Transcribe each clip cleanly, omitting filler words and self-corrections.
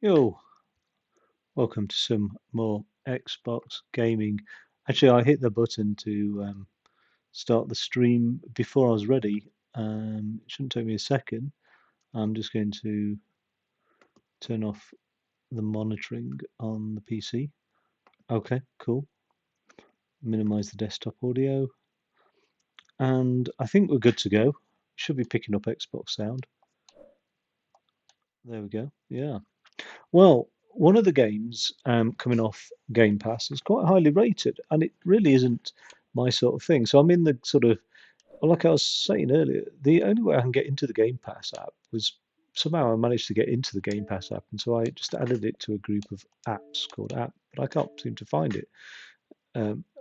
Yo, welcome to some more Xbox gaming. Actually, I hit the button to start the stream before I was ready. It shouldn't take me a second. I'm just going to turn off the monitoring on the PC. Okay, cool. Minimize the desktop audio. And I think we're good to go. Should be picking up Xbox sound. There we go. Yeah. Well, one of the games coming off Game Pass is quite highly rated, and it really isn't my sort of thing. So I'm in the sort of, like I was saying earlier, the only way I can get into the Game Pass app was somehow I managed to get into the Game Pass app, and so I just added it to a group of apps called App, but I can't seem to find it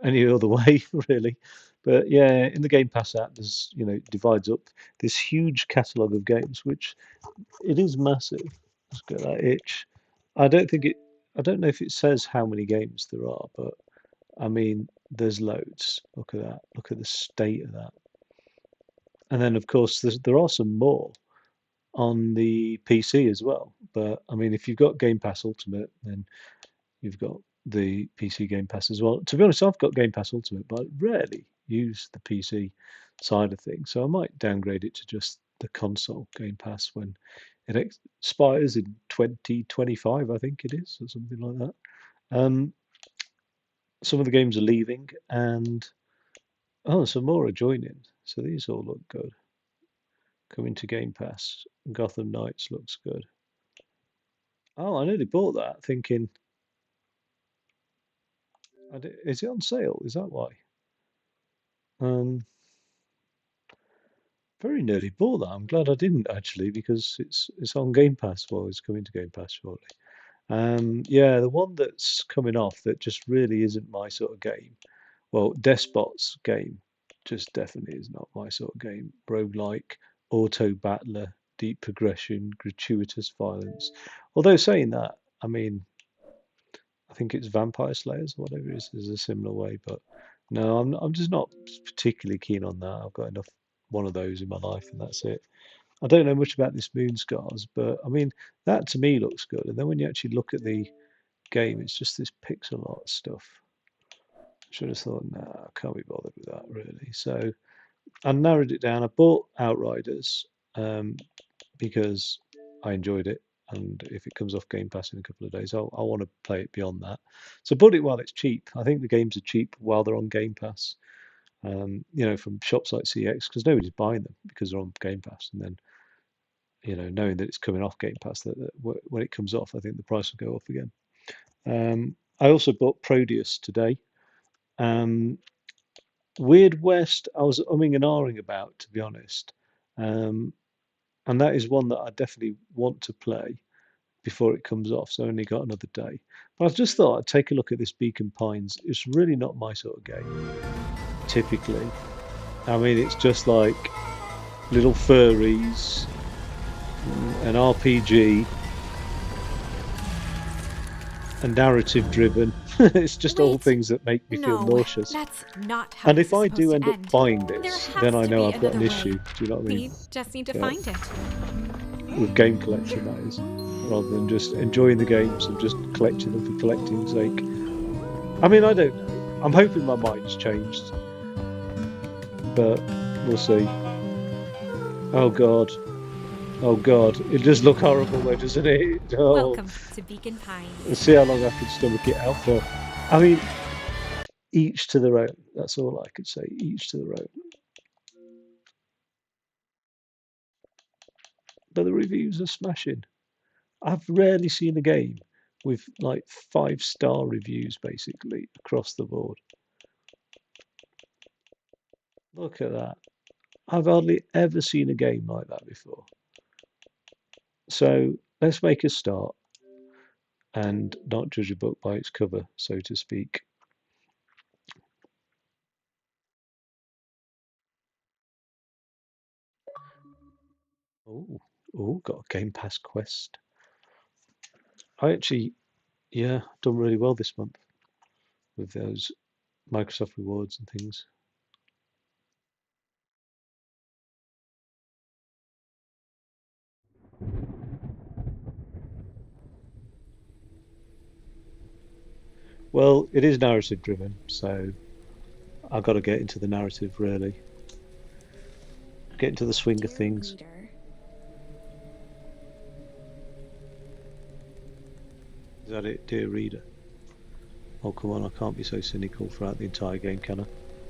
any other way, really. But yeah, in the Game Pass app, there's, it divides up this huge catalogue of games, which it is massive. Let's get that itch. I don't think it. I don't know if it says how many games there are, but I mean, there's loads. Look at that. Look at the state of that. And then, of course, there are some more on the PC as well. But I mean, if you've got Game Pass Ultimate, then you've got the PC Game Pass as well. To be honest, I've got Game Pass Ultimate, but I rarely use the PC side of things. So I might downgrade it to just the console Game Pass when it expires in 2025, I think it is, or something like that. Um, some of the games are leaving, and some more are joining. So these all look good. Coming to Game Pass. Gotham Knights looks good. Oh, I nearly bought that, thinking, is it on sale? Is that why? Um, Very nearly bought that. I'm glad I didn't actually because it's on Game Pass. Well, it's coming to Game Pass shortly. Yeah, the one that's coming off that just really isn't my sort of game. Well, Despot's game just definitely is not my sort of game. Roguelike, auto battler, deep progression, gratuitous violence. Although saying that, I mean, I think it's Vampire Slayers or whatever it is a similar way. But no, I'm just not particularly keen on that. I've got enough one of those in my life, and that's it. I don't know much about this Moon Scars, but I mean that to me looks good. And then when you actually look at the game, it's just this pixel art stuff. Should have thought, nah, I can't be bothered with that really. So I narrowed it down. I bought Outriders um, because I enjoyed it, and if it comes off Game Pass in a couple of days, I want to play it beyond that. So bought it while it's cheap. I think the games are cheap while they're on Game Pass. From shops like CX because nobody's buying them because they're on Game Pass, and then knowing that it's coming off Game Pass, that when it comes off, I think the price will go off again. I also bought Prodeus today. Um, Weird West, I was umming and ahhing about, to be honest. Um, and that is one that I definitely want to play before it comes off. So I only got another day. But I just thought I'd take a look at this Beacon Pines. It's really not my sort of game, typically. I mean, it's just like little furries, an RPG, and narrative driven. It's just all Wait. things that make me feel No, nauseous. that's not how And this if is I supposed do to end up end. buying There this, then has I to know be I've got another an way. issue. Do you know what I mean? We just need to Yeah, find it. with game collection, that is, rather than just enjoying the games and just collecting them for collecting's sake. I mean, I don't know. I'm hoping my mind's changed, but we'll see. Oh God, oh God, it does look horrible though, doesn't it? Oh, Welcome to Beacon let's Pines. see how long I can stomach it out for. I mean, each to their own. That's all I could say. Each to their own. But the reviews are smashing. I've rarely seen a game with like 5-star reviews basically across the board. Look at that. I've hardly ever seen a game like that before. So let's make a start and not judge a book by its cover, so to speak. Oh, oh, got a Game Pass Quest. I actually, yeah, done really well this month with those Microsoft rewards and things. Well, it is narrative driven, so I've got to get into the narrative really. Get into the swing of Dear things. reader, Is that it, dear reader? Oh, come on, I can't be so cynical throughout the entire game, can I?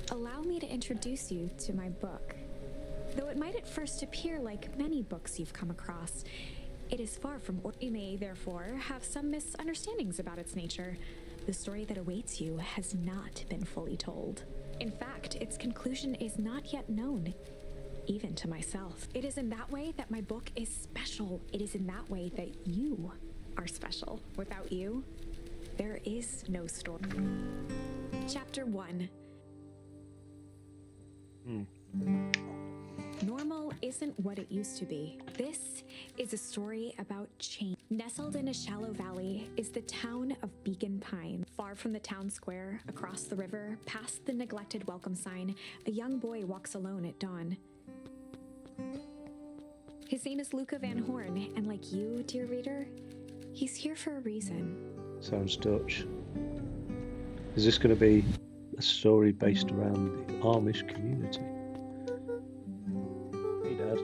allow me to introduce you to my book. Though it might at first appear like many books you've come across, it is far from you may therefore have some misunderstandings about its nature. The story that awaits you has not been fully told. In fact, its conclusion is not yet known, even to myself. It is in that way that my book is special. It is in that way that you are special. Without you, there is no story. Chapter 1. Normal isn't what it used to be. This is a story about change. Nestled in a shallow valley is the town of Beacon Pine. Far from the town square, across the river, past the neglected welcome sign, a young boy walks alone at dawn. His name is Luca Van Horn, and like you, dear reader, he's here for a reason. Sounds Dutch. Is this going to be a story based around the Amish community? Hey, Dad.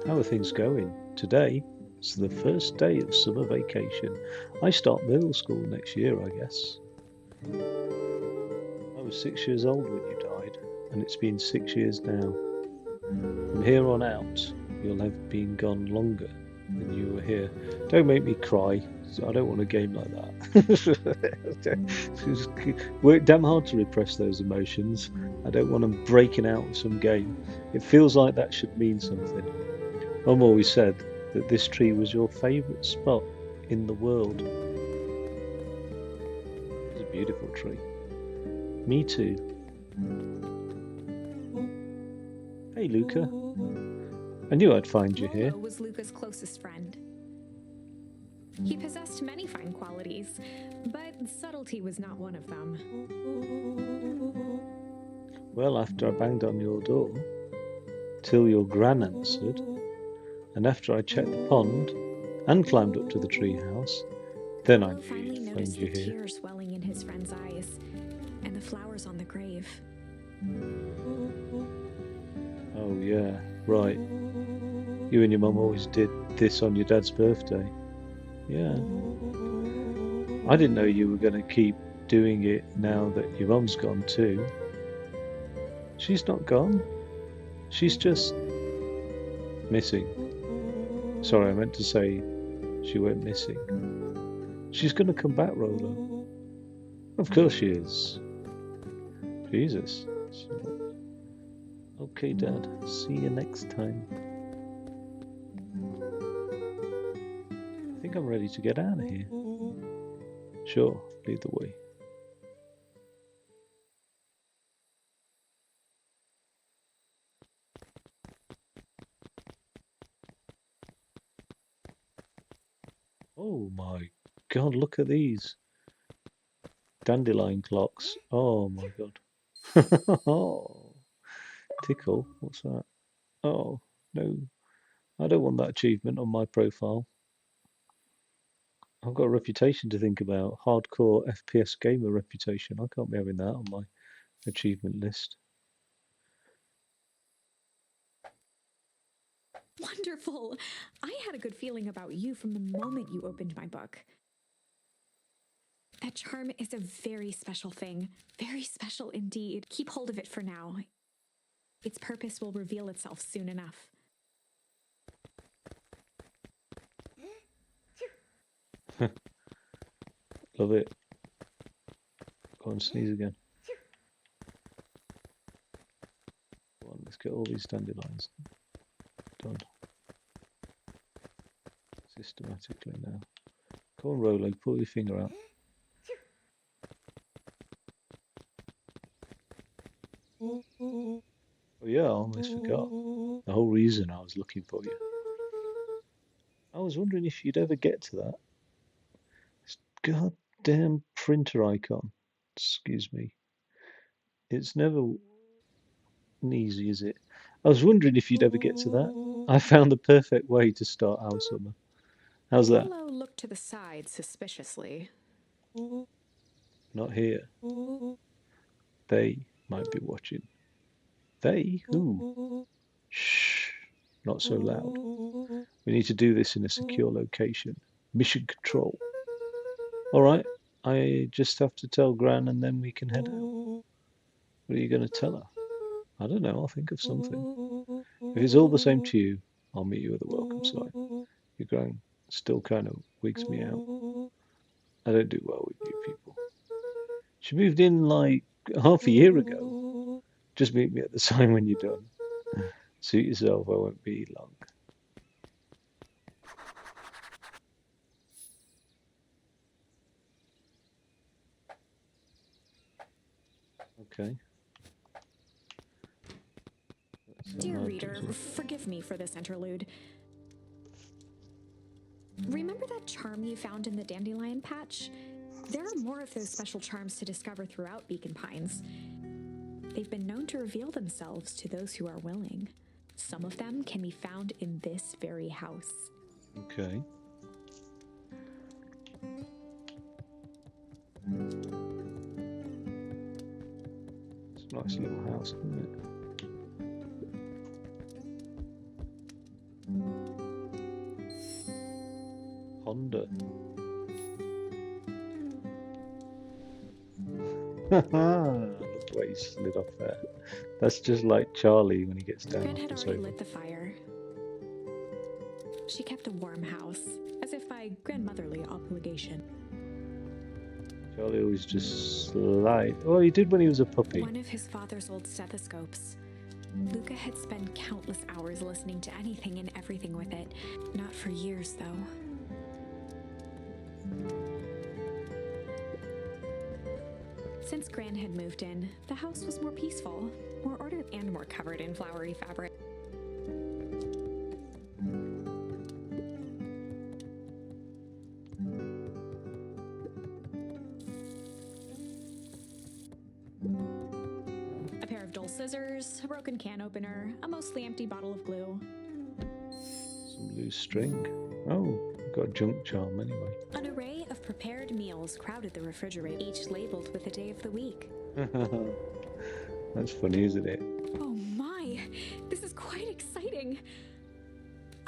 How are things going? Today, it's the first day of summer vacation. I start middle school next year, I guess. I was 6 years old when you died, and it's been 6 years now. From here on out, you'll have been gone longer than you were here. Don't make me cry. I don't want a game like that. Work damn hard to repress those emotions. I don't want them breaking out of some game. It feels like that should mean something. Mum always said that this tree was your favourite spot in the world. It's a beautiful tree. Me too. Hey, Luca. I knew I'd find you here. Rollo was Luca's closest friend. He possessed many fine qualities, but subtlety was not one of them. Well, after I banged on your door, till your gran answered, and after I checked the pond and climbed up to the treehouse, then I Rollo knew finally you'd find noticed you the here. tears swelling in his friend's eyes, and the flowers on the grave. Oh, yeah, right. You and your mum always did this on your dad's birthday. Yeah. I didn't know you were going to keep doing it now that your mum's gone too. She's not gone. She's just missing. Sorry, I meant to say she went missing. She's going to come back, Rollo. Of course she is. Jesus. Okay, Dad. See you next time. I think I'm ready to get out of here. Sure, lead the way. Oh my God, look at these dandelion clocks. Oh my God. Oh, tickle. What's that? Oh, no. I don't want that achievement on my profile. I've got a reputation to think about. Hardcore FPS gamer reputation. I can't be having that on my achievement list. Wonderful! I had a good feeling about you from the moment you opened my book. That charm is a very special thing. Very special indeed. Keep hold of it for now. Its purpose will reveal itself soon enough. Love it. Go on, sneeze again. Go on, let's get all these dandelions done systematically now. Come on, Rolo, pull your finger out. Oh yeah, I almost forgot. The whole reason I was looking for you. I was wondering if you'd ever get to that. This goddamn printer icon. Excuse me. It's never easy, is it? I was wondering if you'd ever get to that. I found the perfect way to start our summer. How's that? Rollo looked to the side suspiciously. Not here. They might be watching. They? Who? Shh. Not so loud. We need to do this in a secure location. Mission control. All right. I just have to tell Gran and then we can head out. What are you going to tell her? I don't know. I'll think of something. If it's all the same to you, I'll meet you at the welcome sign. Your Gran still kind of wigs me out. I don't do well with new people. She moved in like half a year ago. Just meet me at the sign when you're done. Suit yourself, I won't be long. Okay. Dear reader, forgive me for this interlude. Remember that charm you found in the dandelion patch? There are more of those special charms to discover throughout Beacon Pines. They've been known to reveal themselves to those who are willing. Some of them can be found in this very house. Okay. It's a nice little house, isn't it? Honda. Look where he slid off there. That's just like Charlie when he gets down Gran off had the already sofa. lit the fire. She kept a warm house, as if by grandmotherly obligation. Charlie always just slide. Oh, he did when he was a puppy. One of his father's old stethoscopes. Luca had spent countless hours listening to anything and everything with it. Not for years, though. Since Gran had moved in, the house was more peaceful, more ordered, and more covered in flowery fabric. A pair of dull scissors, a broken can opener, a mostly empty bottle of glue. Some loose string. Oh, got a junk charm anyway. An array of prepared meals crowded the refrigerator, each labeled with the day of the week. That's funny, isn't it? Oh my, this is quite exciting.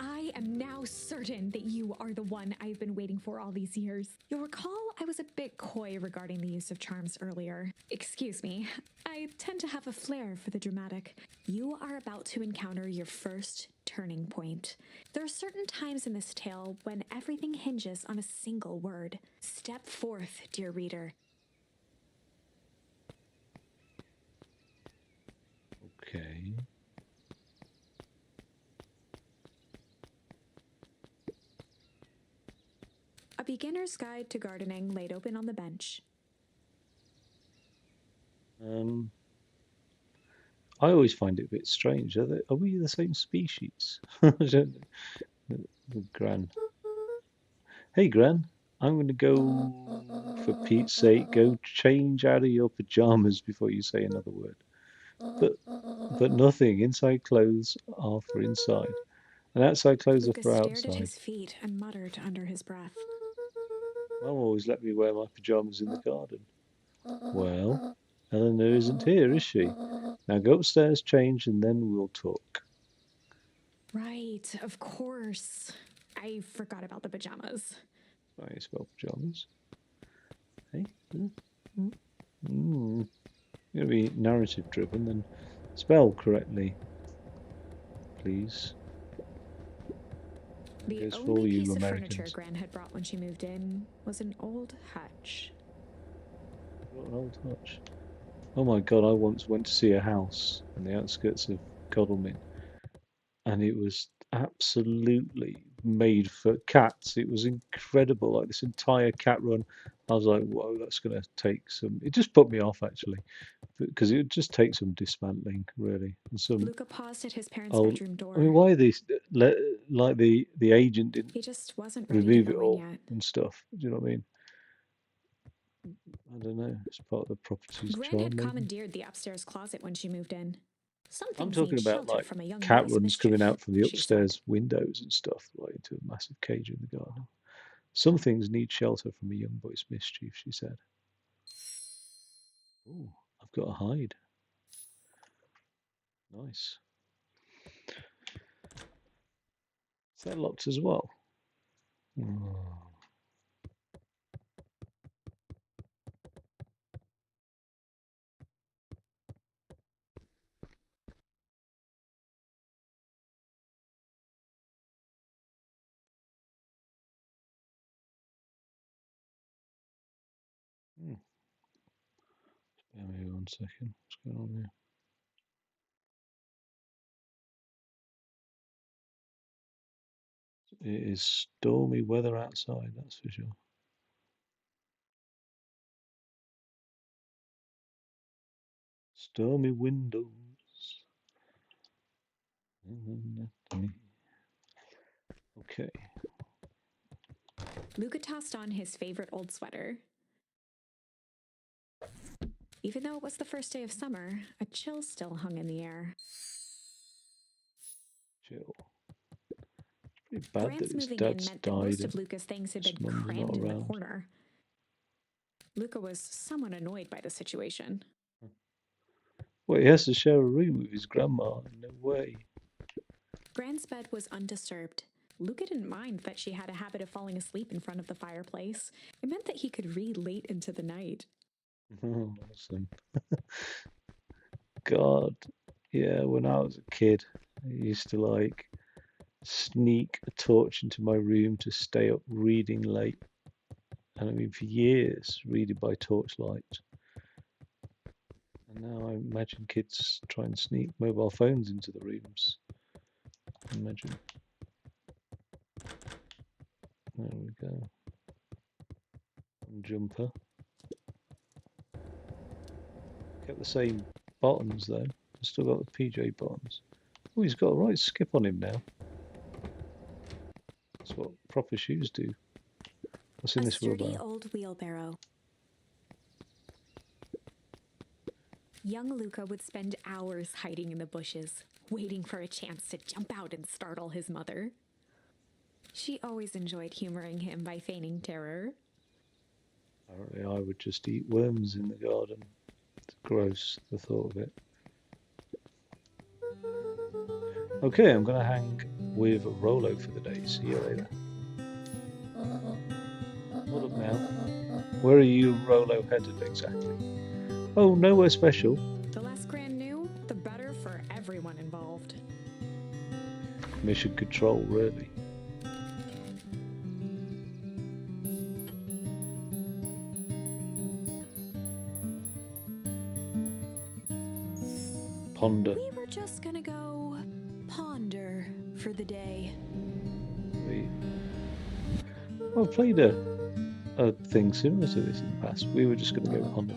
I am now certain that you are the one I've been waiting for all these years. You'll recall I was a bit coy regarding the use of charms earlier. Excuse me, I tend to have a flair for the dramatic. You are about to encounter your first turning point. There are certain times in this tale when everything hinges on a single word. Step forth, dear reader. Okay. A beginner's guide to gardening laid open on the bench. I always find it a bit strange. Are we the same species? I don't know. Gran. Hey, Gran. I'm going to go, for Pete's sake, go change out of your pajamas before you say another word. But nothing. Inside clothes are for inside, and outside clothes Lucas are for stared outside. at his feet and muttered under his breath. Mum always let me wear my pajamas in the garden. Well, Eleanor isn't here, is she? Now go upstairs, change, and then we'll talk. Right, of course. I forgot about the pajamas. How you spell pajamas? Hey? You're going to be narrative driven, then spell correctly, please. The Goes for only you piece of Americans. furniture Gran had brought when she moved in was an old hutch. What an old hutch. Oh my god, I once went to see a house on the outskirts of Godalming, and it was absolutely made for cats. It was incredible, like this entire cat run. I was like, whoa, that's going to take some. It just put me off actually, because it would just take some dismantling, really. And some Luca paused at his parents' old. bedroom door. I mean, why these? Like the agent didn't He just wasn't ready remove to it go in all yet. and stuff. Do you know what I mean? I don't know. It's part of the property's Gran charm, had maybe. commandeered the upstairs closet when she moved in. Some I'm things talking need about shelter like from a young cat boy's runs mischief, coming out from the she said. upstairs windows and stuff, like into a massive cage in the garden. Some things need shelter from a young boy's mischief, she said. Ooh, I've got a hide. Nice. Is that locked as well? Oh. Hmm. Spare me 1 second. What's going on here? It is stormy weather outside, that's for sure. Stormy windows. Okay. Luca tossed on his favorite old sweater. Even though it was the first day of summer, a chill still hung in the air. Chill. It's pretty bad Grant's that his moving in dad's meant that died most and of Luca's things had his been mum's not crammed in the around. corner. Luca was somewhat annoyed by the situation. Well, he has to share a room with his grandma. No way. Grant's bed was undisturbed. Luca didn't mind that she had a habit of falling asleep in front of the fireplace. It meant that he could read late into the night. Oh, awesome. God. Yeah, when I was a kid, I used to like sneak a torch into my room to stay up reading late. And I mean, for years, reading by torchlight. And now I imagine kids try and sneak mobile phones into the rooms. Imagine. There we go. Jumper. Kept the same bottoms though. Still got the PJ bottoms. Oh, he's got a right skip on him now. That's what proper shoes do. What's in A this sturdy wheelbarrow? old wheelbarrow. Young Luca would spend hours hiding in the bushes, waiting for a chance to jump out and startle his mother. She always enjoyed humoring him by feigning terror. Apparently I would just eat worms in the garden. It's gross, the thought of it. Okay, I'm going to hang with Rolo for the day. See you later. What up now? Where are you Rolo headed exactly? Oh, nowhere special. The less Gran knew, the better for everyone involved. Mission control, really. Ponder. We were just gonna go ponder for the day. I've played a thing similar to this in the past. We were just going to go ponder.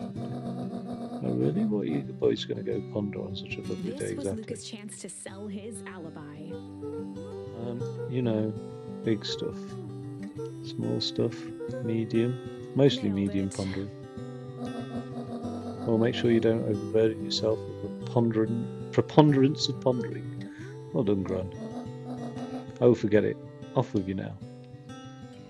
Oh, really? What are you boys going to go ponder on such a lovely day exactly? This was Luca's chance to sell his alibi. You know, big stuff, small stuff, medium, mostly Nailed medium it. pondering. Well, make sure you don't overburden yourself with the preponderance of pondering. Well done, Gran. Oh, forget it. Off with you now.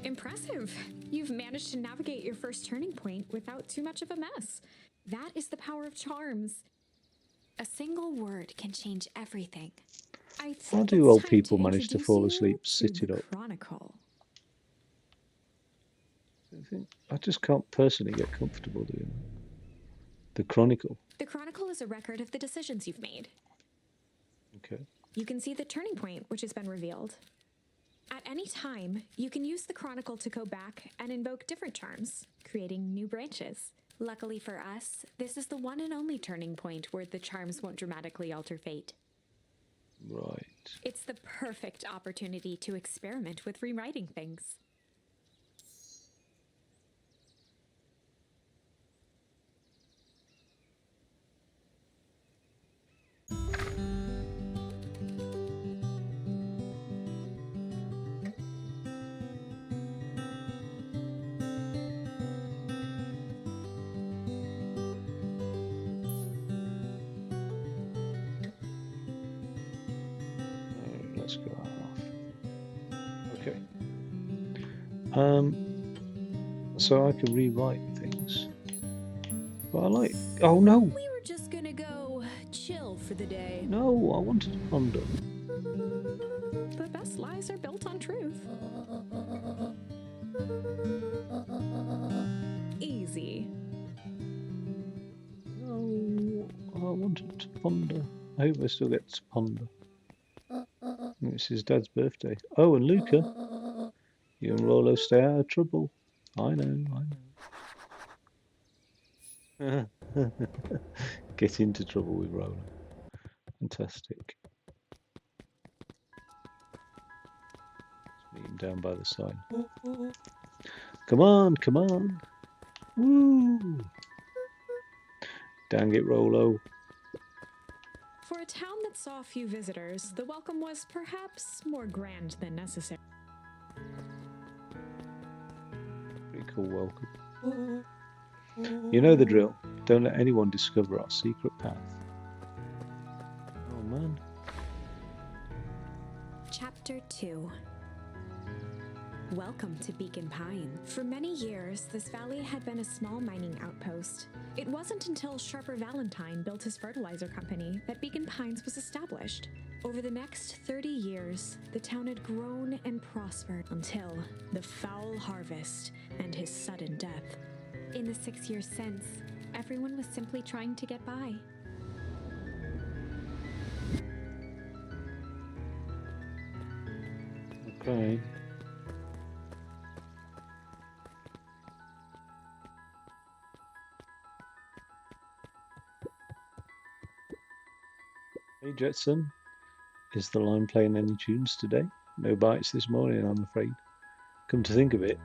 Impressive. You've managed to navigate your first turning point without too much of a mess. That is the power of charms. A single word can change everything. I think How do old it's time people to manage to introduce fall you asleep to sitting the up? Chronicle. I just can't personally get comfortable doing that. The Chronicle. The Chronicle is a record of the decisions you've made. Okay. You can see the turning point which has been revealed. At any time, you can use the Chronicle to go back and invoke different charms, creating new branches. Luckily for us, this is the one and only turning point where the charms won't dramatically alter fate. Right. It's the perfect opportunity to experiment with rewriting things. Let's go off. Okay. So I can rewrite things. But I like... Oh, no! We were just gonna go chill for the day. No, I wanted a ponder. The best lies are built on truth. Easy. No, I wanted to ponder. I hope I still get to ponder. It's his dad's birthday. Oh, and Luca, you and Rollo stay out of trouble. I know, I know. Get into trouble with Rollo. Fantastic. Let's meet him down by the sign. Come on, come on. Woo! Dang it, Rollo. For a town that saw few visitors, the welcome was perhaps more grand than necessary. Pretty cool welcome. You know the drill. Don't let anyone discover our secret path. Oh, man. Chapter 2. Welcome to Beacon Pine. For many years, this valley had been a small mining outpost. It wasn't until Sharper Valentine built his fertilizer company that Beacon Pines was established. Over the next 30 years, the town had grown and prospered until the foul harvest and his sudden death. In the 6 years since, everyone was simply trying to get by. Okay. Hey Jetson, is the line playing any tunes today? No bites this morning, I'm afraid. Come to think of it,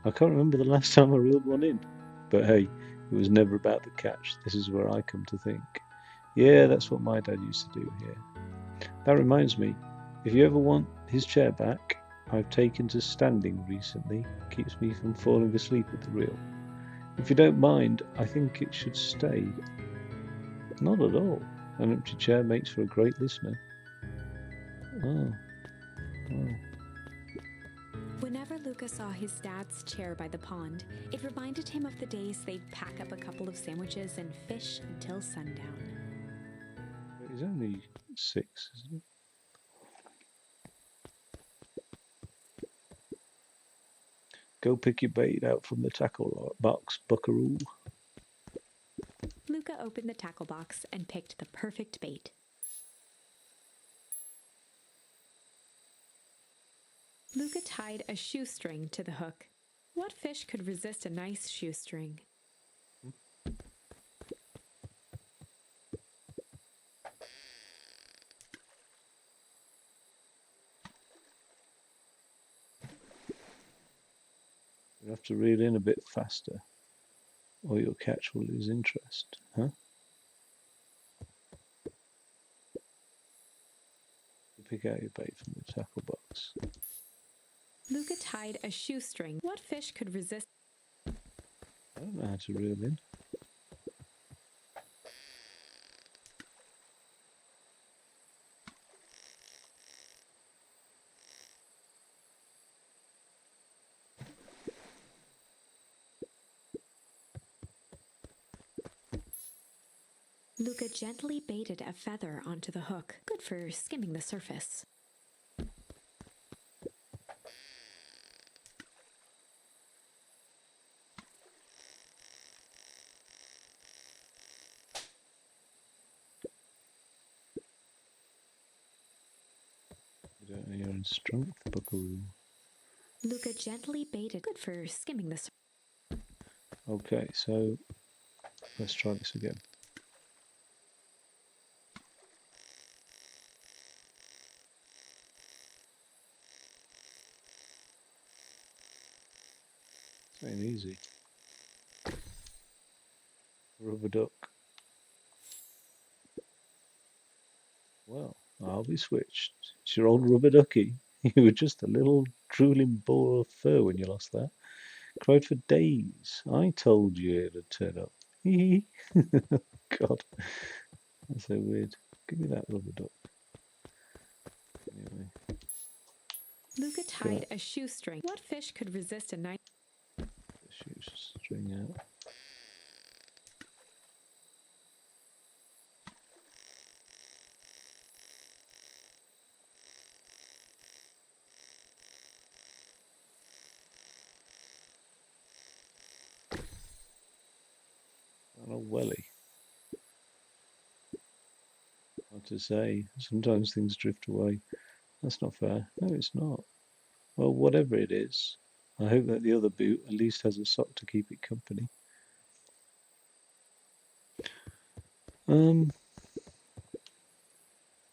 I can't remember the last time I reeled one in. But hey, it was never about the catch. This is where I come to think. Yeah, that's what my dad used to do here. That reminds me, if you ever want his chair back, I've taken to standing recently. Keeps me from falling asleep at the reel. If you don't mind, I think it should stay. Not at all. An empty chair makes for a great listener. Oh. Whenever Luca saw his dad's chair by the pond, it reminded him of the days they'd pack up a couple of sandwiches and fish until sundown. He's only 6, isn't he? Go pick your bait out from the tackle box, buckaroo. Luca opened the tackle box and picked the perfect bait. Luca tied a shoestring to the hook. What fish could resist a nice shoestring? You have to reel in a bit faster, or your catch will lose interest, huh? Pick out your bait from the tackle box. Luca tied a shoestring. What fish could resist? I don't know how to reel in. Luca gently baited a feather onto the hook, good for skimming the surface. You don't know your own strength, buckaroo. Luca gently baited, good for skimming the surface. Okay, so let's try this again. It ain't easy. Rubber duck. Well, I'll be switched. It's your old rubber ducky. You were just a little drooling ball of fur when you lost that. Cried for days. I told you it'd turn up. God, that's so weird. Give me that rubber duck. Anyway. Luca tied a shoestring. What fish could resist a nice Shoestring out. welly. Hard to say. Sometimes things drift away. That's not fair. No, it's not. Well, whatever it is, I hope that the other boot at least has a sock to keep it company. Um,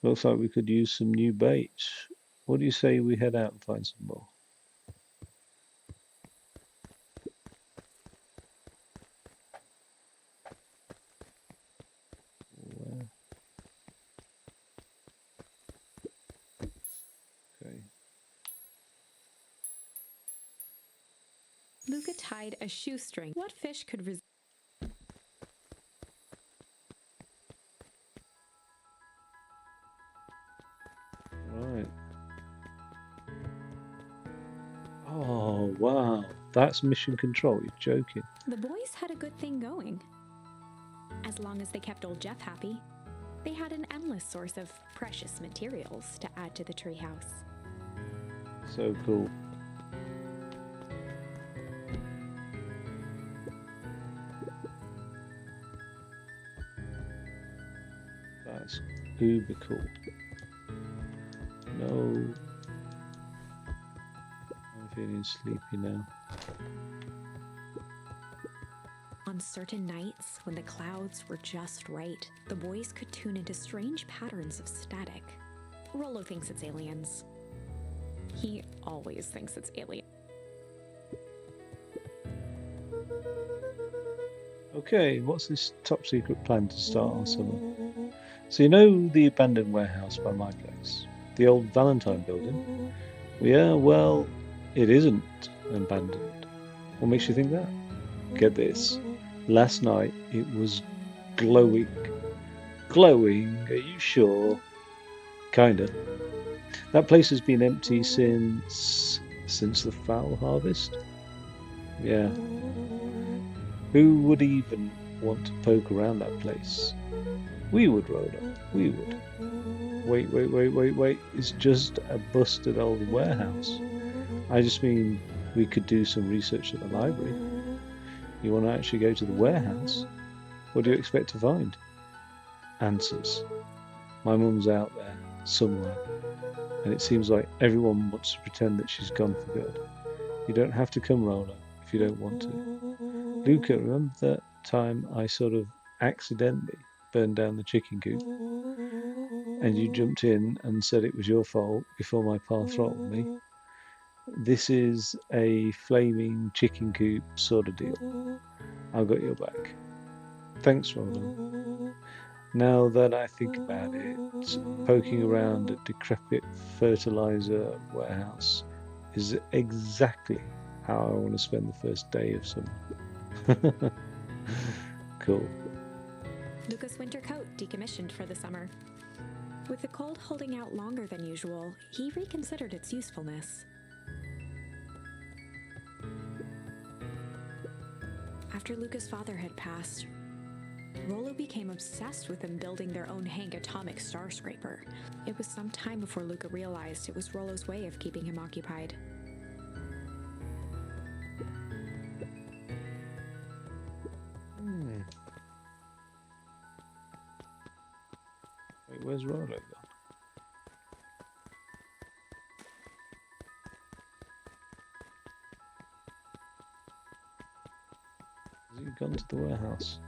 Looks like we could use some new bait. What do you say we head out and find some more? Where? Okay. Luca tied a shoestring. What fish could resist? Right. Oh, wow. That's mission control. You're joking. The boys had a good thing going. As long as they kept old Jeff happy, they had an endless source of precious materials to add to the treehouse. So cool. That's uber cool. No. I'm feeling sleepy now. On certain nights, when the clouds were just right, the boys could tune into strange patterns of static. Rollo thinks it's aliens. He always thinks it's alien. Okay, what's this top secret plan to start our summer? So you know the abandoned warehouse by my place? The old Valentine building? Yeah, well, it isn't abandoned. What makes you think that? Get this. Last night it was glowing. Glowing? Are you sure? Kinda. That place has been empty since the fowl harvest? Yeah. Who would even want to poke around that place? We would, Rhoda. We would. Wait. It's just a busted old warehouse. I just mean we could do some research at the library. You want to actually go to the warehouse? What do you expect to find? Answers. My mum's out there, somewhere, and it seems like everyone wants to pretend that she's gone for good. You don't have to come, Rhoda, if you don't want to. Luca, remember that time I sort of accidentally burned down the chicken coop? And you jumped in and said it was your fault before my pa throttled me? This is a flaming chicken coop sort of deal. I've got your back. Thanks, Roland. Now that I think about it, poking around a decrepit fertilizer warehouse is exactly how I want to spend the first day of summer. Cool. Luca's winter coat decommissioned for the summer. With the cold holding out longer than usual, he reconsidered its usefulness. After Luca's father had passed, Rollo became obsessed with them building their own Hank atomic star scraper. It was some time before Luca realized it was Rollo's way of keeping him occupied. Wait, where's Rollo gone? Has he gone to the warehouse?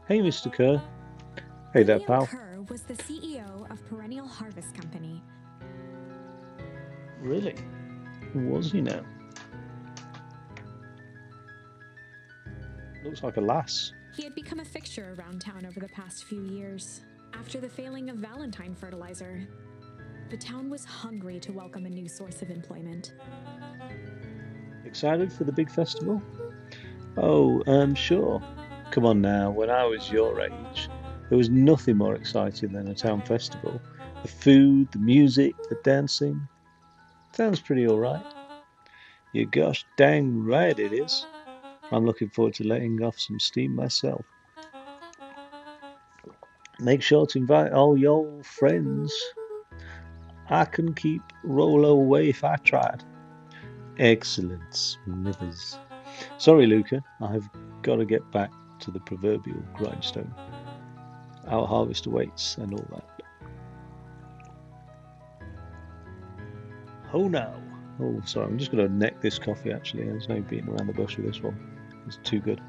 Hey, Mr. Kerr. Hey there, William pal. Kerr was the CEO of Perennial Harvest Company. Really? Was he now? Looks like a lass. He had become a fixture around town over the past few years. After the failing of Valentine fertilizer, the town was hungry to welcome a new source of employment. Excited for the big festival? Oh, sure. Come on now, when I was your age, there was nothing more exciting than a town festival. The food, the music, the dancing. Sounds pretty alright. You're gosh dang right it is. I'm looking forward to letting off some steam myself. Make sure to invite all your friends. I can keep Rolo away if I tried. Excellent, Smithers. Sorry, Luca, I've got to get back to the proverbial grindstone. Our harvest awaits and all that. Oh no! Oh, sorry, I'm just going to neck this coffee actually. There's no beating around the bush with this one. It's too good.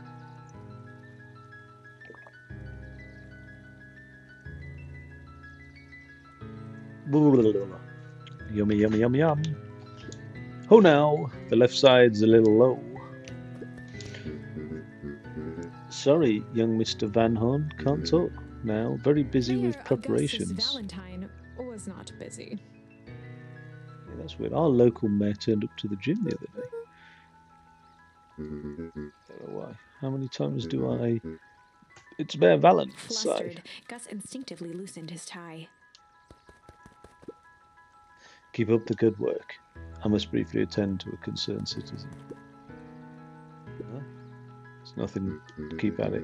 Yummy, yummy, yummy, yum. Oh now, the left side's a little low. Sorry, young Mr. Van Horn, can't talk now. Very busy with preparations. Augustus Valentine was not busy. Yeah, that's weird. Our local mayor turned up to the gym the other day. Don't know why. How many times do I... It's Mayor Valentine's Flustered, Gus instinctively loosened his tie. Keep up the good work. I must briefly attend to a concerned citizen. Huh? There's nothing to keep at it.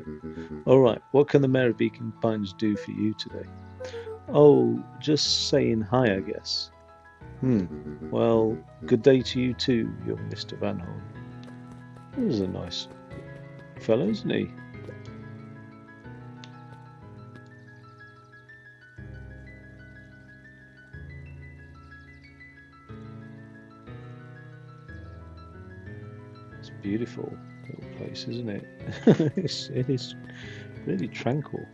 Alright, what can the Mayor of Beacon Pines do for you today? Oh, just saying hi, I guess. Well, good day to you too, young Mr. Van Horn. He's a nice fellow, isn't he? It's a beautiful little place, isn't it? It is really tranquil.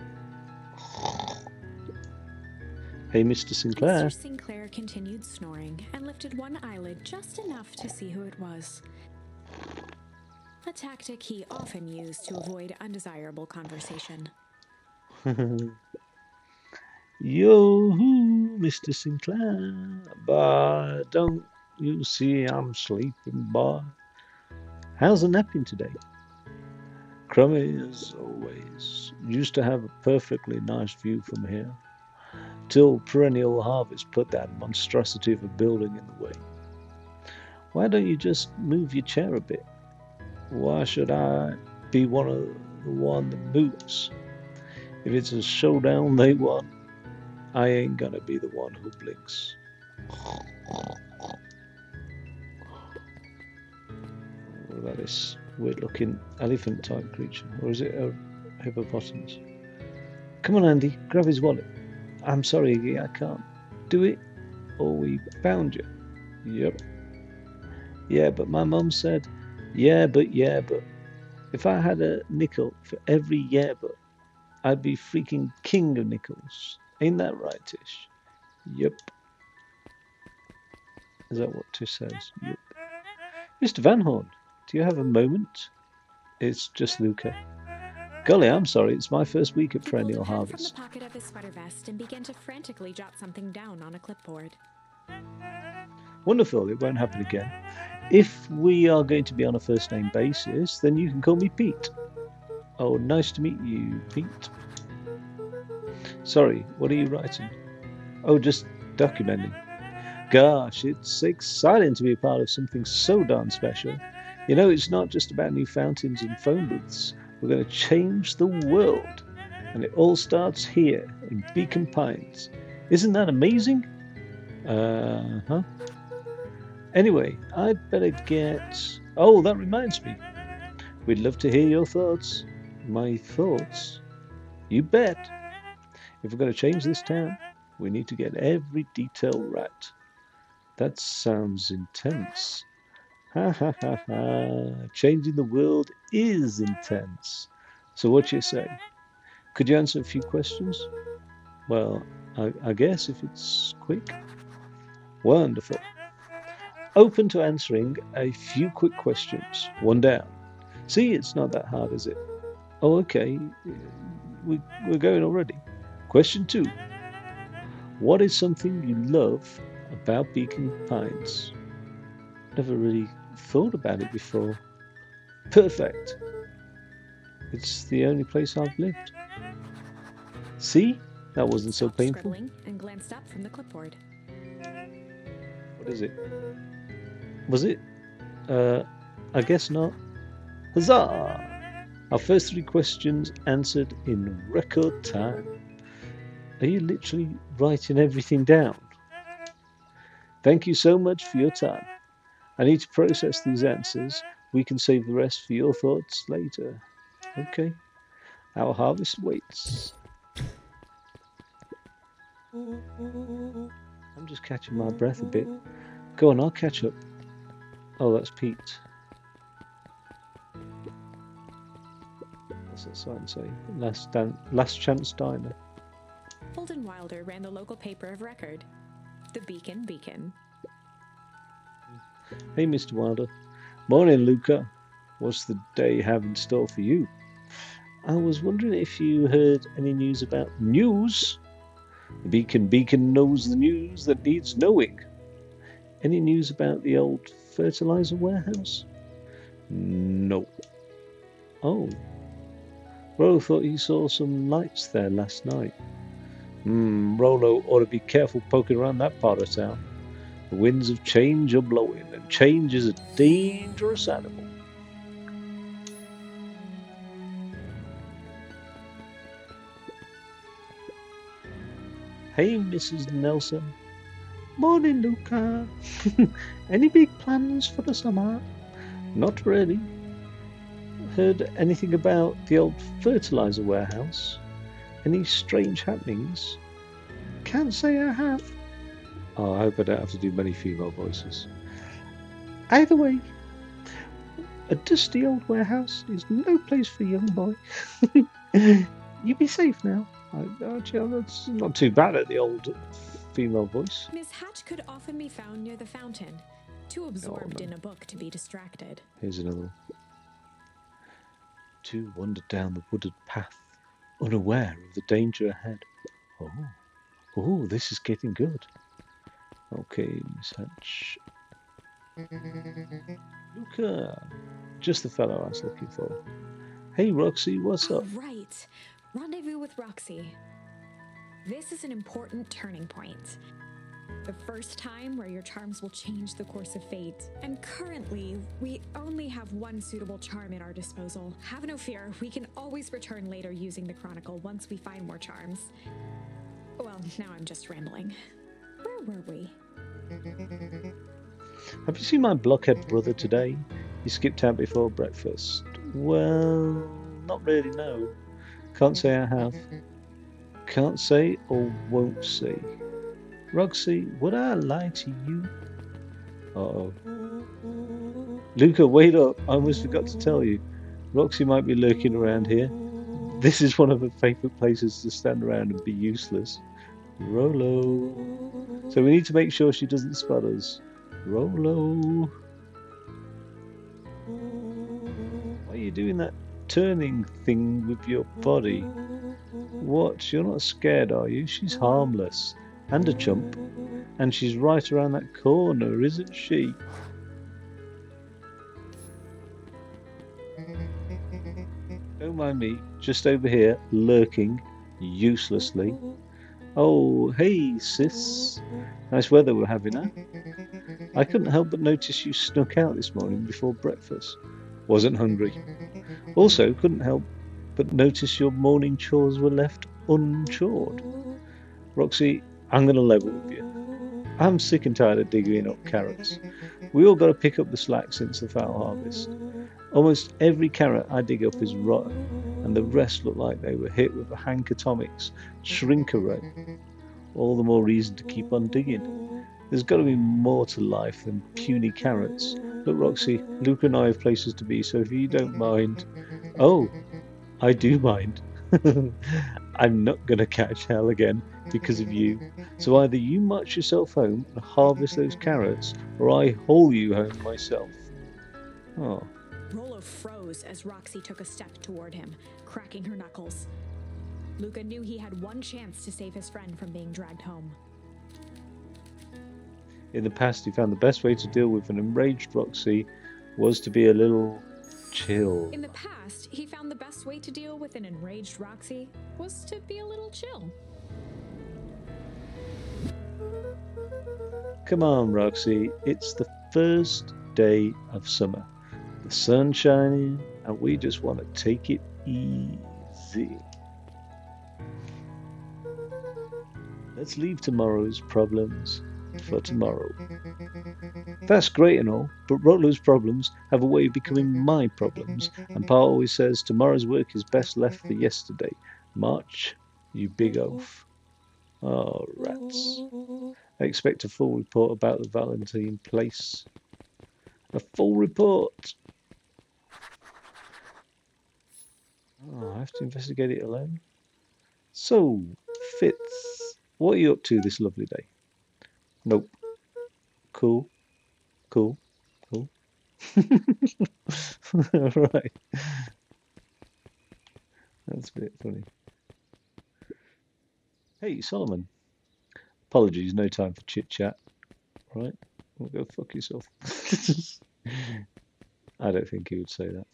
Hey, Mr. Sinclair. Mr. Sinclair continued snoring and lifted one eyelid just enough to see who it was. A tactic he often used to avoid undesirable conversation. Yo-hoo, Mr. Sinclair, but don't you see I'm sleeping, boy? How's the napping today? Crummy as always. Used to have a perfectly nice view from here, till perennial harvest put that monstrosity of a building in the way. Why don't you just move your chair a bit? Why should I be the one that moves? If it's a showdown they want, I ain't gonna be the one who blinks. What about this weird-looking elephant-type creature? Or is it a hippopotamus? Come on, Andy, grab his wallet. I'm sorry, Iggy, I can't do it, or we found you. Yep. Yeah, but my mum said, yeah, but. If I had a nickel for every yeah, but, I'd be freaking king of nickels. Ain't that right, Tish? Yep. Is that what Tish says? Yep. Mr. Van Horn, do you have a moment? It's just Luca. Golly, I'm sorry, it's my first week at Perennial Harvest. He pulled a pen from the pocket of his sweater vest and began to frantically jot something down on a clipboard. Wonderful, it won't happen again. If we are going to be on a first name basis, then you can call me Pete. Oh, nice to meet you, Pete. Sorry, what are you writing? Oh, just documenting. Gosh, it's exciting to be a part of something so darn special. You know, it's not just about new fountains and phone booths. We're going to change the world. And it all starts here in Beacon Pines. Isn't that amazing? Uh-huh. Anyway, I'd better get... Oh, that reminds me. We'd love to hear your thoughts. My thoughts? You bet. If we're going to change this town, we need to get every detail right. That sounds intense. Ha ha ha ha. Changing the world is intense. So what do you say? Could you answer a few questions? Well, I guess if it's quick. Wonderful. Open to answering a few quick questions. One down. See, it's not that hard, is it? Oh, okay. We're going already. Question 2. What is something you love about Beacon Pines? Never really thought about it before. Perfect. It's the only place I've lived. See? That wasn't so painful. Scribbling and glanced up from the clipboard. What is it? Was it? I guess not. Huzzah! Our first 3 questions answered in record time. Are you literally writing everything down? Thank you so much for your time. I need to process these answers. We can save the rest for your thoughts later. Okay. Our harvest waits. I'm just catching my breath a bit. Go on, I'll catch up. Oh, that's Pete. What's that sign say? Last chance diner. Holden Wilder ran the local paper of record, the Beacon. Hey, Mr. Wilder. Morning, Luca. What's the day have in store for you? I was wondering if you heard any news about news. The Beacon knows the news that needs knowing. Any news about the old fertilizer warehouse? No. Oh. Rollo thought he saw some lights there last night. Rollo ought to be careful poking around that part of town. The winds of change are blowing, and change is a dangerous animal. Hey, Mrs. Nelson. Morning, Luca. Any big plans for the summer? Not really. Heard anything about the old fertilizer warehouse? Any strange happenings? Can't say I have. Oh, I hope I don't have to do many female voices. Either way, a dusty old warehouse is no place for a young boy. You be safe now. That's not too bad at the old female voice. Miss Hatch could often be found near the fountain, too absorbed in a book to be distracted. Here's another one. Two wandered down the wooded path, unaware of the danger ahead. Oh, this is getting good. Okay, Miss Hatch. Luca, just the fellow I was looking for. Hey, Roxy, what's up? Right. Rendezvous with Roxy. This is an important turning point. The first time where your charms will change the course of fate. And currently, we only have one suitable charm at our disposal. Have no fear, we can always return later using the Chronicle once we find more charms. Well, now I'm just rambling. Where were we? Have you seen my blockhead brother today? He skipped out before breakfast. Well, not really, no. Can't say I have. Can't say or won't say. Roxy, would I lie to you? Uh-oh. Luca, wait up. I almost forgot to tell you. Roxy might be lurking around here. This is one of her favourite places to stand around and be useless. Rollo. So we need to make sure she doesn't spot us. Rollo. Why are you doing that turning thing with your body? What? You're not scared, are you? She's harmless. And a chump. And she's right around that corner, isn't she? Don't mind me, just over here, lurking, uselessly. Oh, hey, sis. Nice weather we're having, huh? I couldn't help but notice you snuck out this morning before breakfast. Wasn't hungry. Also, couldn't help but notice your morning chores were left unchored. Roxy, I'm going to level with you. I'm sick and tired of digging up carrots. We all got to pick up the slack since the foul harvest. Almost every carrot I dig up is rotten, and the rest look like they were hit with a Hank Atomics shrink-a-ray. All the more reason to keep on digging. There's got to be more to life than puny carrots. Look, Roxy, Luke and I have places to be, so if you don't mind... Oh, I do mind. I'm not going to catch hell again because of you. So either you march yourself home and harvest those carrots, or I haul you home myself. Oh. Rollo froze as Roxy took a step toward him, cracking her knuckles. Luca knew he had one chance to save his friend from being dragged home. In the past, he found the best way to deal with an enraged Roxy was to be a little chill. In the past, he found the best way to deal with an enraged Roxy was to be a little chill. Come on, Roxy. It's the first day of summer. The sun's shining, and we just want to take it easy. Let's leave tomorrow's problems for tomorrow. That's great and all, but Rollo's problems have a way of becoming my problems, and Pa always says tomorrow's work is best left for yesterday. March, you big oaf. Oh, rats. I expect a full report about the Valentine place. A full report! Oh, I have to investigate it alone? So, Fitz, what are you up to this lovely day? Nope. Cool. Cool. Cool. Right. That's a bit funny. Hey, Solomon. Apologies, no time for chit chat. Right? Well, go fuck yourself. I don't think he would say that.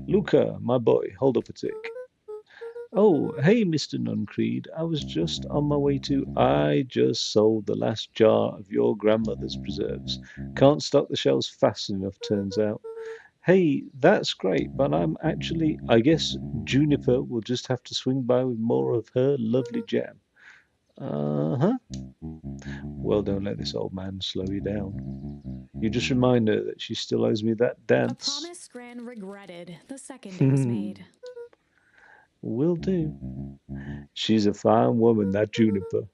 Luca, my boy, hold up a tick. Oh, hey, Mr. Nuncreed. I was just on my way to. I just sold the last jar of your grandmother's preserves. Can't stock the shelves fast enough, turns out. Hey, that's great, but I'm actually. I guess Juniper will just have to swing by with more of her lovely jam. Uh huh. Well, don't let this old man slow you down. You just remind her that she still owes me that A dance. promise Gran regretted the second it was made. Will do. She's a fine woman, that Juniper.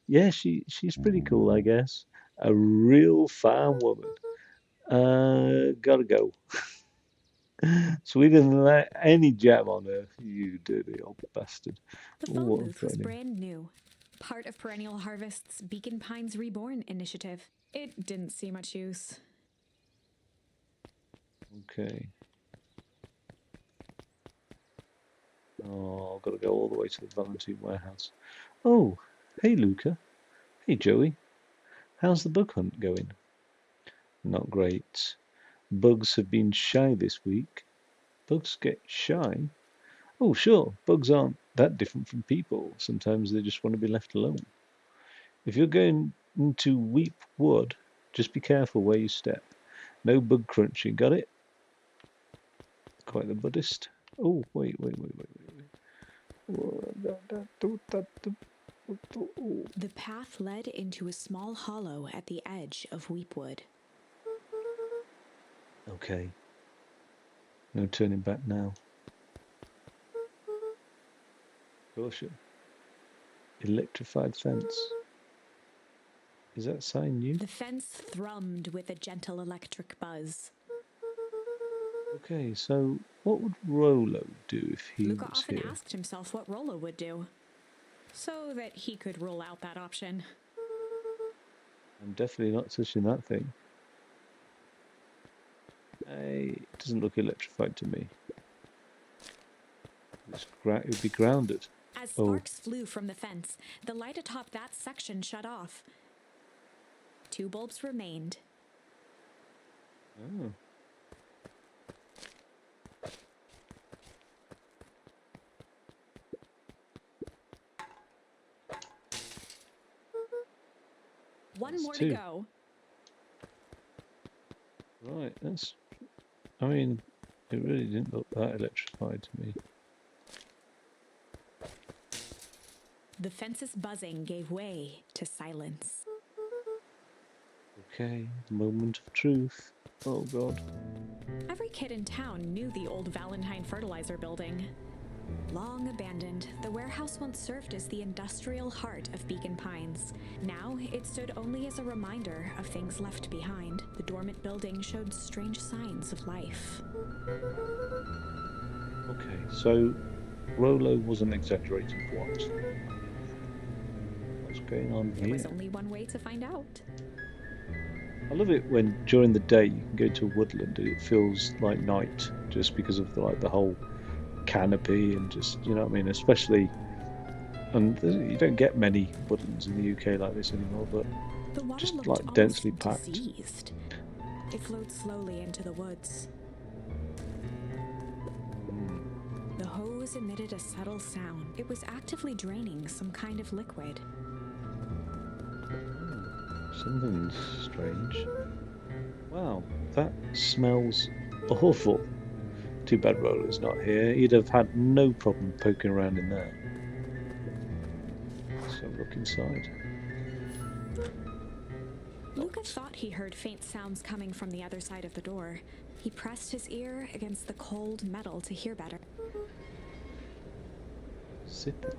Yeah, she's pretty cool, I guess. A real fine woman. Gotta go. Sweeter than that, any jam on her, you dirty old bastard. The Ooh, phone what a booth was threatening. brand new, part of Perennial Harvest's Beacon Pines Reborn initiative. It didn't see much use. Okay. Oh, I've got to go all the way to the Valentine warehouse. Oh, hey, Luca. Hey, Joey. How's the bug hunt going? Not great. Bugs have been shy this week. Bugs get shy? Oh, sure. Bugs aren't that different from people. Sometimes they just want to be left alone. If you're going into Weep Wood, just be careful where you step. No bug crunching, got it? Quite the Buddhist. Oh, wait. The path led into a small hollow at the edge of Weepwood. Okay. No turning back now. Caution. Electrified fence. Is that sign new? The fence thrummed with a gentle electric buzz. Okay, so what would Rolo do if he Luca was often here? asked himself what Rollo would do, so that he could rule out that option. I'm definitely not touching that thing. Hey, it doesn't look electrified to me. It would be grounded. As Oh. sparks flew from the fence, the light atop that section shut off. 2 bulbs remained. Oh. One That's more 2. to go. Right, that's. I mean, it really didn't look that electrified to me. The fence's buzzing gave way to silence. Okay, moment of truth. Oh god. Every kid in town knew the old Valentine Fertilizer building. Long abandoned, the warehouse once served as the industrial heart of Beacon Pines. Now, it stood only as a reminder of things left behind. The dormant building showed strange signs of life. Okay, so Rolo wasn't exaggerating for once. What's going on There here? was only one way to find out. I love it when during the day you can go to a woodland and it feels like night just because of the whole canopy and just, you know what I mean, especially, and you don't get many woodlands in the UK like this anymore, but The water just looked like almost densely packed. diseased. It flowed slowly into the woods. The hose emitted a subtle sound. It was actively draining some kind of liquid. Something's strange. Wow, that smells awful. Too bad Rolo's not here. He'd have had no problem poking around in there. look inside. Luca thought he heard faint sounds coming from the other side of the door. He pressed his ear against the cold metal to hear better. Zip.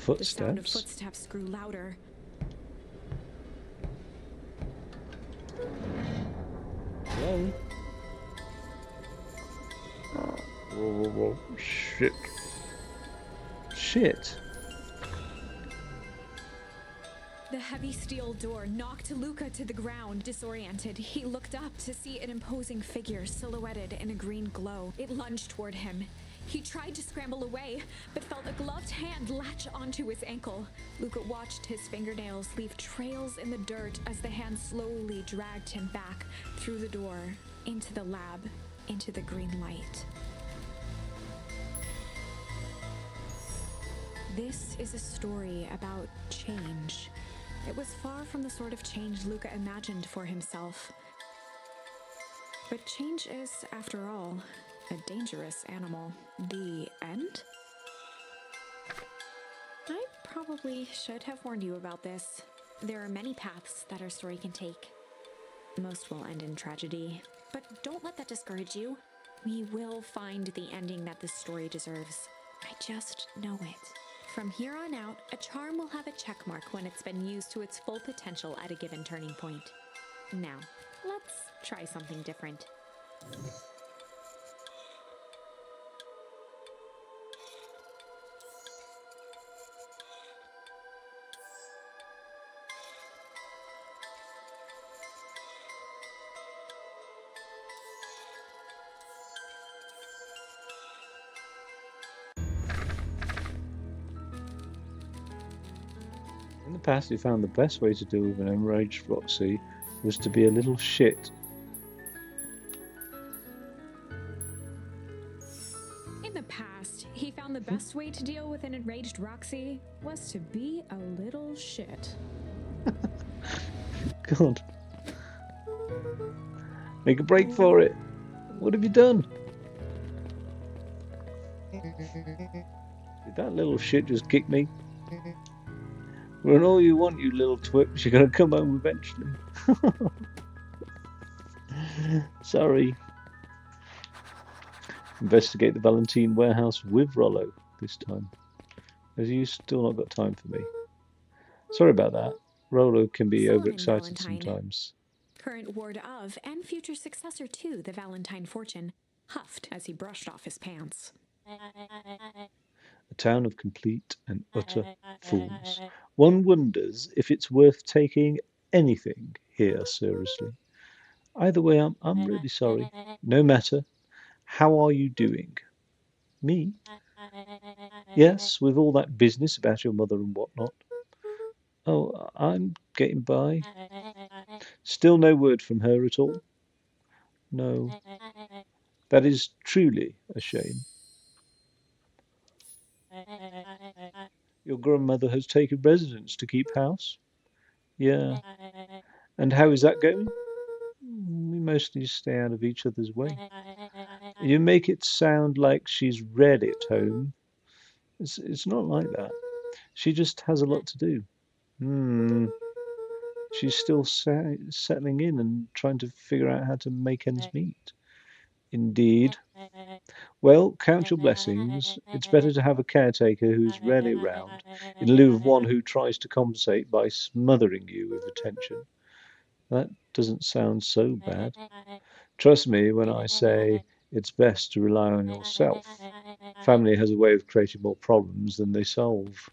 The sound of Footsteps. footsteps grew louder. Hello? Oh, shit. Shit. The heavy steel door knocked Luca to the ground. Disoriented, he looked up to see an imposing figure silhouetted in a green glow. It lunged toward him. He tried to scramble away, but felt a gloved hand latch onto his ankle. Luca watched his fingernails leave trails in the dirt as the hand slowly dragged him back through the door, into the lab, into the green light. This is a story about change. It was far from the sort of change Luca imagined for himself. But change is, after all, a dangerous animal. The end? I probably should have warned you about this. There are many paths that our story can take. Most will end in tragedy, but don't let that discourage you. We will find the ending that this story deserves. I just know it. From here on out, a charm will have a check mark when it's been used to its full potential at a given turning point. Now, let's try something different. In the past, he found the best way to deal with an enraged Roxy was to be a little shit. In the past, he found the best way to deal with an enraged Roxy was to be a little shit. God. Make a break for it. What have you done? Did that little shit just kick me? Run all you want, you little twit, but you're gonna come home eventually. Sorry. Investigate the Valentine warehouse with Rollo this time. As you still not got time for me. Sorry about that. Rollo can be Solomon overexcited Valentine, sometimes. current ward of and future successor to the Valentine fortune, huffed as he brushed off his pants. A town of complete and utter fools. One wonders if it's worth taking anything here seriously. Either way, I'm really sorry. No matter. How are you doing? Me? Yes, with all that business about your mother and whatnot. Oh, I'm getting by. Still no word from her at all? No. That is truly a shame. Your grandmother has taken residence to keep house? Yeah. And how is that going? We mostly stay out of each other's way. You make it sound like she's read at home. It's not like that. She just has a lot to do. She's still settling in and trying to figure out how to make ends meet. Indeed. Well, count your blessings. It's better to have a caretaker who's rarely around, in lieu of one who tries to compensate by smothering you with attention. That doesn't sound so bad. Trust me when I say it's best to rely on yourself. Family has a way of creating more problems than they solve.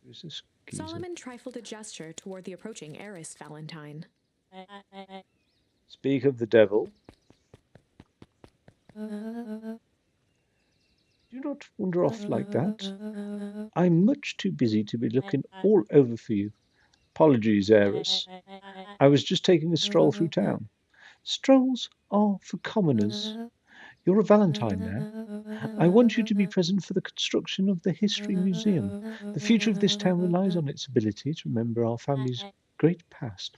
Who's this geezer? Solomon trifled a gesture toward the approaching heiress Valentine. Speak of the devil. Do not wander off like that. I'm much too busy to be looking all over for you. Apologies, heiress. I was just taking a stroll through town. Strolls are for commoners. You're a Valentine now. I want you to be present for the construction of the History Museum. The future of this town relies on its ability to remember our family's great past.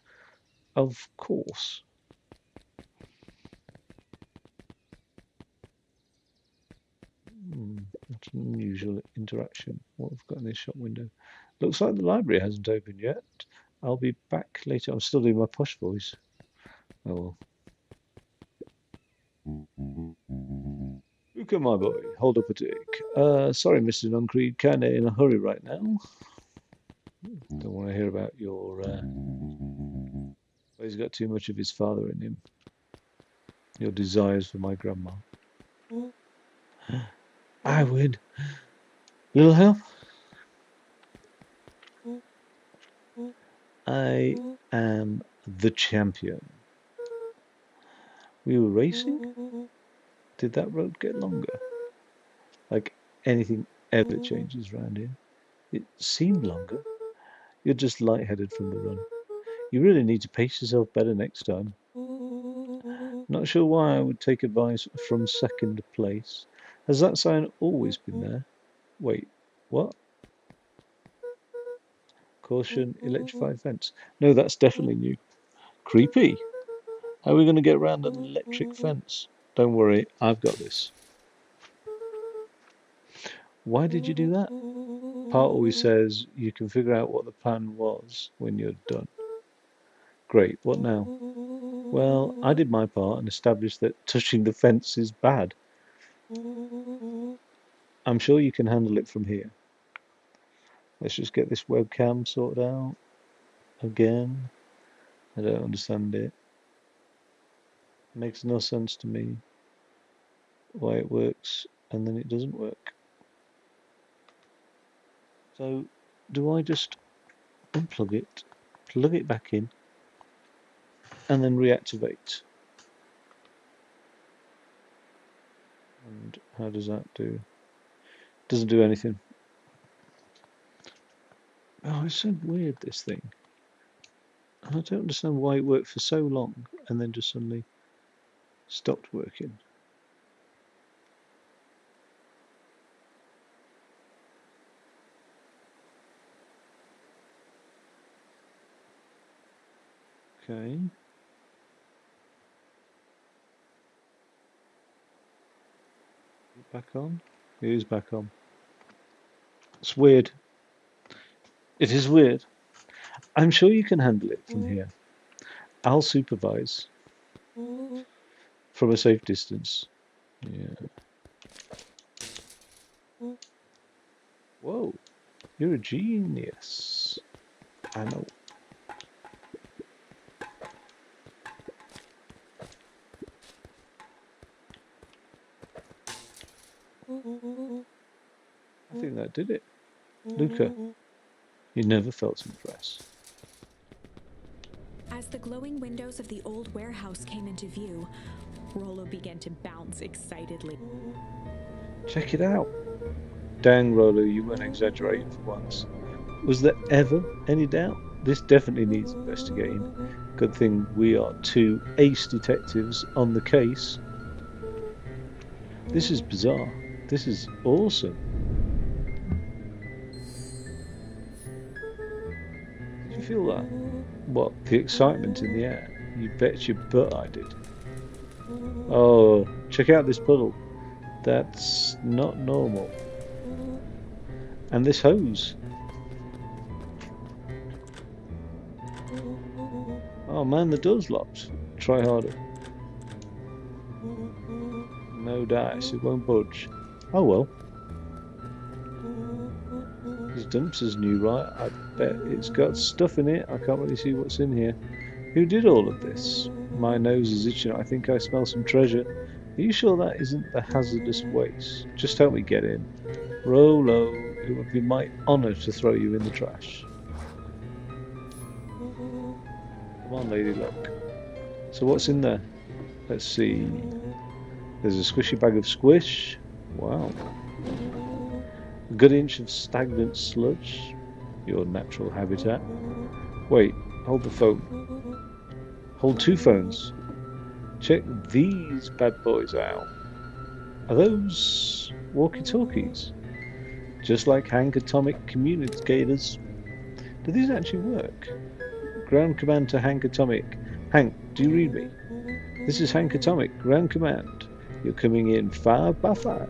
Of course. That's an unusual interaction. What have we got in this shop window? Looks like the library hasn't opened yet. I'll be back later. I'm still doing my posh voice. Oh well. Luca, my boy, hold up a tick. Sorry, Mr. Nuncreed, kinda in a hurry right now. Don't want to hear about your, he's got too much of his father in him. Your desires for my grandma. I win. Little help? I am the champion. We were racing? Did that road get longer? Like anything ever changes around here. It seemed longer. You're just lightheaded from the run. You really need to pace yourself better next time. Not sure why I would take advice from second place. Has that sign always been there? Wait, what? Caution, electrified fence. No, that's definitely new. Creepy. How are we going to get around an electric fence? Don't worry, I've got this. Why did you do that? Part always says you can figure out what the plan was when you're done. Great, what now? Well, I did my part and established that touching the fence is bad. I'm sure you can handle it from here. Let's just get this webcam sorted out again. I don't understand it. It makes no sense to me why it works and then it doesn't work. So, do I just unplug it, plug it back in, and then reactivate? And how does that do? Doesn't do anything. Oh, it's so weird, this thing. I don't understand why it worked for so long and then just suddenly stopped working. Okay. Back on? It is back on. It's weird. It is weird. I'm sure you can handle it from here. I'll supervise from a safe distance. Yeah. Whoa, you're a genius. I know. I think that did it. Luca, you never felt some press. As the glowing windows of the old warehouse came into view, Rollo began to bounce excitedly. Check it out. Dang, Rollo, you weren't exaggerating for once. Was there ever any doubt? This definitely needs investigating. Good thing we are two ace detectives on the case. This is bizarre. This is awesome. Did you feel that? What, the excitement in the air? You bet your butt I did. Oh, check out this puddle. That's not normal. And this hose. Oh man, the door's locked. Try harder. No dice, it won't budge. Oh well. This dumpster's new, right? I bet it's got stuff in it. I can't really see what's in here. Who did all of this? My nose is itching. I think I smell some treasure. Are you sure that isn't the hazardous waste? Just help me get in. Rollo, it would be my honor to throw you in the trash. Come on, lady luck. So what's in there? Let's see. There's a squishy bag of squish. Wow. A good inch of stagnant sludge. Your natural habitat. Wait, hold the phone. Hold two phones. Check these bad boys out. Are those walkie-talkies? Just like Hank Atomic communicators. Do these actually work? Ground command to Hank Atomic. Hank, do you read me? This is Hank Atomic. Ground command. You're coming in 5 by 5.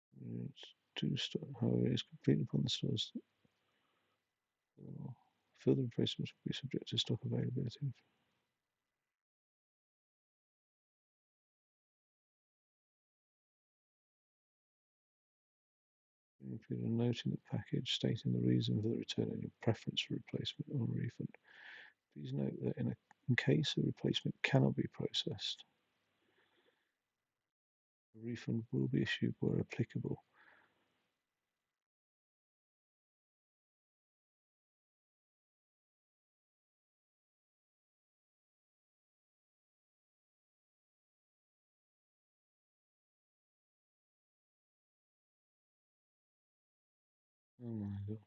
It's to start, however, it's complete upon the stores. Further replacements will be subject to stock availability. Include a note in the package stating the reason for the return and your preference for replacement or refund. Please note that in case a replacement cannot be processed, a refund will be issued where applicable. Oh my god.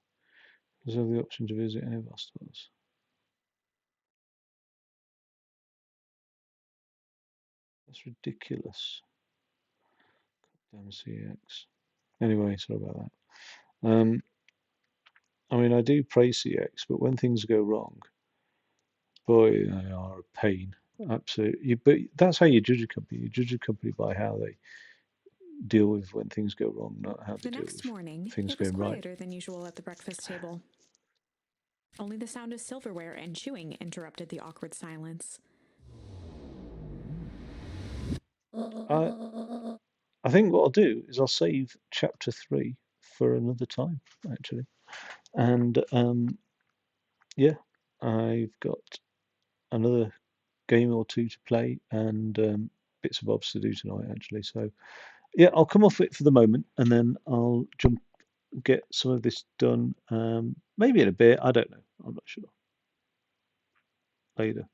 Does have the option to visit any of our stores. That's ridiculous. Damn CX. Anyway, sorry about that. I mean, I do praise CX, but when things go wrong, boy, they are a pain. Absolutely. But that's how you judge a company. You judge a company by how they deal with when things go wrong, not how they The deal next with morning, things it was going right. quieter than usual at the breakfast table. Only the sound of silverware and chewing interrupted the awkward silence. I think what I'll do is I'll save chapter 3 for another time, actually. And yeah, I've got another game or two to play and bits and bobs to do tonight, actually. So yeah, I'll come off it for the moment and then I'll get some of this done. Maybe in a bit. I don't know. I'm not sure. Later.